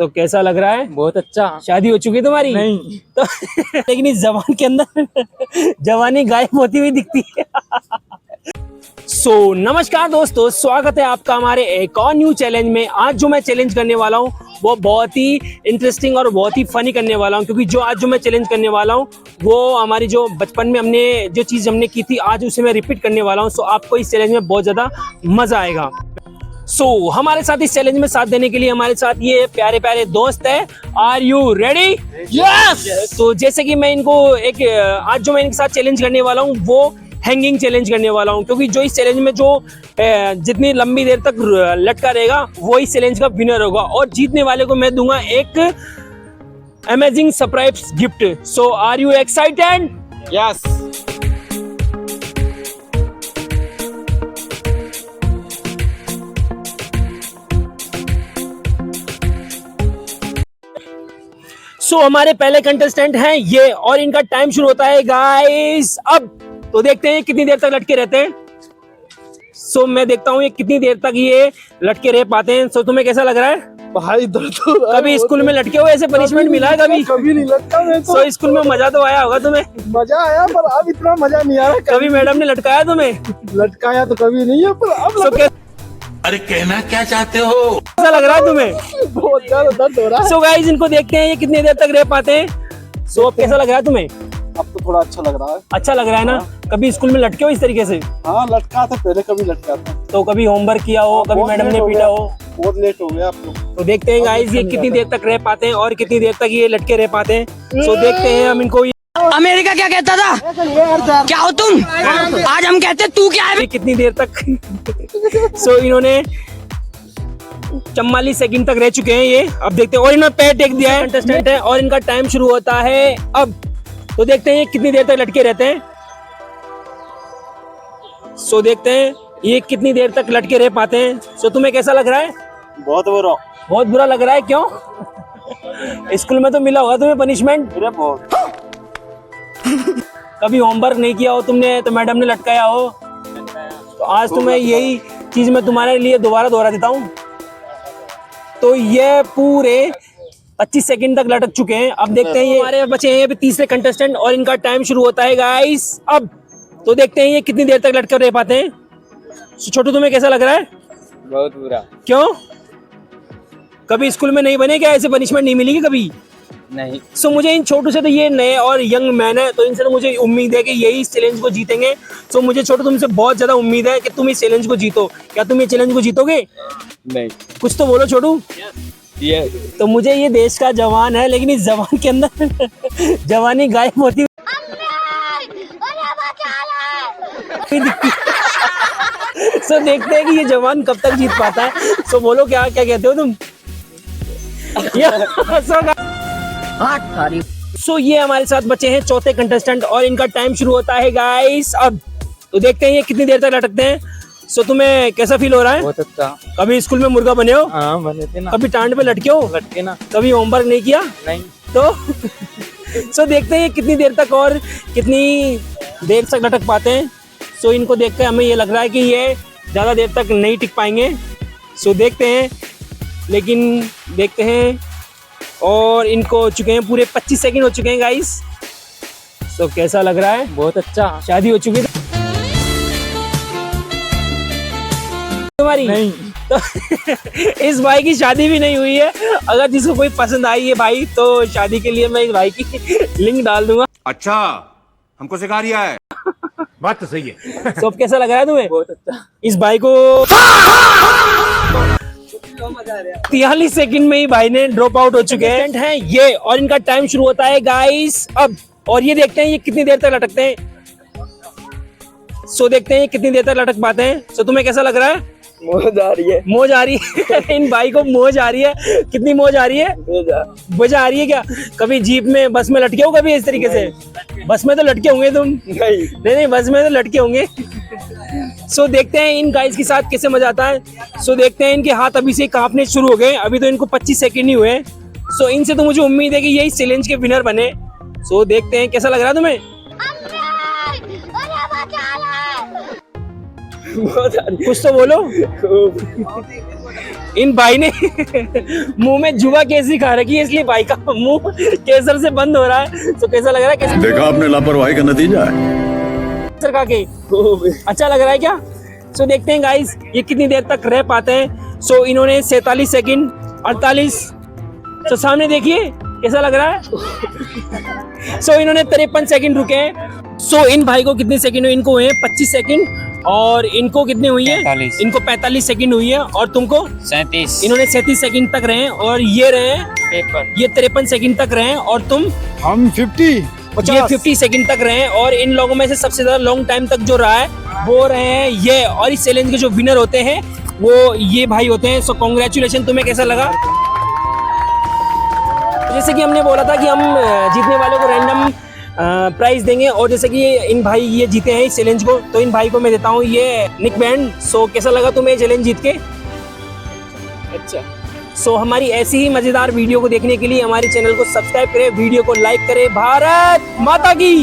तो कैसा लग रहा है? बहुत अच्छा। शादी हो चुकी है तुम्हारी? नहीं तो लेकिन इस जवान के अंदर जवानी गायब होती हुई दिखती है। नमस्कार दोस्तों, स्वागत है आपका हमारे एक और न्यू चैलेंज में। आज जो मैं चैलेंज करने वाला हूँ वो बहुत ही इंटरेस्टिंग और बहुत ही फनी करने वाला हूँ, क्योंकि जो मैं चैलेंज करने वाला हूँ वो हमारी जो बचपन में हमने जो चीज़ हमने की थी, आज उसे मैं रिपीट करने वाला हूँ। सो आपको इस चैलेंज में बहुत ज़्यादा मज़ा आएगा। हमारे साथ इस चैलेंज में साथ देने के लिए हमारे साथ ये प्यारे प्यारे दोस्त है। Are you ready? यस। तो जैसे कि मैं इनको आज जो मैं इनके साथ चैलेंज करने वाला हूँ वो हैंगिंग चैलेंज करने वाला हूँ, क्योंकि जो इस चैलेंज में जो जितनी लंबी देर तक लटका रहेगा वो इस चैलेंज का विनर होगा, और जीतने वाले को मैं दूंगा एक amazing surprise gift. So are you excited? Yes. हमारे पहले कंटेस्टेंट हैं ये, और इनका टाइम शुरू होता है गाइस अब। तो देखते हैं कितनी देर तक लटके रहते हैं। मैं देखता हूँ ये कितनी देर तक ये लटके रह पाते हैं। तुम्हें कैसा लग रहा है भाई? दर्द हो रहा है। कभी स्कूल में लटके हुए ऐसे पनिशमेंट मिला है कभी? कभी नहीं लटका मैं तो। स्कूल में मजा तो आया होगा तुम्हें? मजा आया, पर अब इतना मजा नहीं आ रहा। कभी मैडम ने लटकाया तुम्हें? लटकाया तो कभी नहीं है, पर अब अरे कहना क्या चाहते हो? कैसा लग रहा है तुम्हें? बहुत ज्यादा दर्द हो रहा है। गाइस इनको देखते हैं ये कितनी देर तक रह पाते हैं। अब कैसा लग रहा है तुम्हें? अब तो थोड़ा अच्छा लग रहा है। अच्छा लग रहा है ना? कभी स्कूल में लटके हो इस तरीके से? हाँ, लटका था पहले, कभी लटका था। तो कभी होमवर्क किया हो, कभी मैडम ने पीटा हो? बहुत लेट हो गया अब तो। तो देखते हैं गाइस ये कितनी देर तक रह पाते हैं और कितनी देर तक ये लटके रह पाते हैं। देखते हैं हम इनको। अमेरिका क्या कहता था? क्या हो तुम? आज हम कहते तू क्या है? कितनी देर तक इन्होंने 44 सेकंड तक रह चुके हैं ये। अब देखते हैं, और इन्होंने पैर टेक दिया है कंटेस्टेंट है, और इनका टाइम शुरू होता है अब। तो देखते हैं ये कितनी देर तक लटके रहते हैं। देखते हैं ये कितनी देर तक लटके रह पाते हैं। तुम्हें कैसा लग रहा है? बहुत बुरा। बहुत बुरा लग रहा है? क्यों? स्कूल में तो मिला होगा तुम्हें पनिशमेंट? बहुत। कभी होमवर्क नहीं किया हो तुमने तो मैडम ने लटकाया हो? तो आज तुम्हें यही चीज मैं तुम्हारे लिए दोबारा दोहरा देता हूँ। तो ये पूरे 25 सेकंड तक लटक चुके हैं। अब देखते हैं ये हमारे बचे हैं तीसरे कंटेस्टेंट, और इनका टाइम शुरू होता है गाइस अब। तो देखते हैं ये कितनी देर तक लटकर रह पाते हैं। छोटू तुम्हें कैसा लग रहा है? बहुत बुरा। क्यों? कभी स्कूल में नहीं बने क्या? ऐसे पनिशमेंट नहीं मिलेगी कभी? नहीं। मुझे इन छोटू से तो ये नए और यंग मैन है, तो इनसे तो मुझे उम्मीद है कि यही इस चैलेंज को जीतेंगे। मुझे छोटू तुमसे बहुत ज्यादा उम्मीद है कि तुम इस चैलेंज को जीतो। क्या तुम ये चैलेंज को जीतोगे? नहीं। कुछ तो बोलो छोटू। ये तो मुझे ये देश का जवान है, लेकिन इस जवान के अंदर जवानी गायब होती देखते हैं कि ये जवान कब तक जीत पाता है। बोलो क्या क्या कहते हो तुम? ये हमारे साथ बचे हैं चौथे कंटेस्टेंट, और इनका टाइम शुरू होता है गाइस अब। तो देखते हैं ये कितनी देर तक लटकते हैं। तुम्हें कैसा फील हो रहा है? बहुत अच्छा। कभी स्कूल में मुर्गा बने हो? हाँ, बने थे ना। कभी टांड पे लटके हो? लटके ना। कभी होमवर्क नहीं किया? नहीं। तो देखते हैं ये कितनी देर तक और कितनी देर तक लटक पाते हैं। इनको देखकर हमें ये लग रहा है कि ये ज्यादा देर तक नहीं टिक पाएंगे। देखते हैं, लेकिन देखते हैं, और इनको हो चुके हैं पूरे 25 सेकंड हो चुके हैं गाइस। कैसा लग रहा है? बहुत अच्छा। शादी हो चुकी है तुम्हारी? नहीं। तो इस भाई की शादी भी नहीं हुई है। अगर जिसको कोई पसंद आई है भाई, तो शादी के लिए मैं इस भाई की लिंक डाल दूंगा। अच्छा, हमको सिखा रिया है। बात तो सही है। अब कैसा लग रहा है तुम्हें? बहुत अच्छा। इस भाई को 43 सेकंड में ही भाई ने ड्रॉप आउट हो चुके हैं ये, और इनका टाइम शुरू होता है गाइस अब। और ये देखते हैं ये कितनी देर तक लटकते हैं। देखते हैं ये कितनी देर तक लटक पाते हैं। तुम्हें कैसा लग रहा है? मौज आ रही है। मौज आ रही है? इन भाई को मौज आ रही है। कितनी मौज आ रही है? मजा आ रही है क्या? कभी जीप में, बस में लटके हो कभी इस तरीके से? बस में तो लटके होंगे तुम? नहीं, बस में तो लटके होंगे। देखते हैं इन गाइस के साथ कैसे मजा आता है। देखते हैं, इनके हाथ अभी से कांपने शुरू हो गए। अभी तो इनको 25 सेकंड ही हुए। इनसे तो मुझे उम्मीद है कि यही चैलेंज के विनर बने। देखते हैं कैसा लग रहा है तुम्हें? कुछ तो बोलो। इन भाई ने मुंह में जुआ केसरी खा रखी है, इसलिए भाई का मुंह केसर से बंद हो रहा है। तो कैसा लग रहा है केसर देखा आपने लापरवाही का नतीजा है। खा के? अच्छा लग रहा है क्या? सो देखते हैं गाइस ये कितनी देर तक रह पाते हैं। सो इन्होंने 47 सेकंड, 48। तो सामने देखिए कैसा लग रहा है। सो इन्होंने 53 सेकंड रुके हैं। सो इन भाई को कितने सेकंड हुए? इनको हुए 25 सेकंड और इनको कितने हुई है? 45। इनको 45 सेकंड हुई है। और तुमको? 37। इन्होंने 37 सेकंड तक रहे और ये रहे, ये 53 सेकंड तक रहे और तुम? हम 50 ये 50 सेकंड तक रहे हैं। और इन लोगों में से सबसे ज्यादा लॉन्ग टाइम तक जो रहा है वो रहे हैं ये। और इस चैलेंज के जो विनर होते हैं वो ये भाई होते हैं। So congratulation. तुम्हें कैसा लगा? जैसे कि हमने बोला था कि हम जीतने वालों को रैंडम प्राइज देंगे और जैसे कि इन भाई ये जीते हैं इस चैलेंज को, तो इन भाई को मैं देता हूँ ये निक बैंड। सो कैसा लगा तुम्हें चैलेंज जीत के? अच्छा। सो हमारी ऐसी ही मजेदार वीडियो को देखने के लिए हमारे चैनल को सब्सक्राइब करें, वीडियो को लाइक करें। भारत माता की।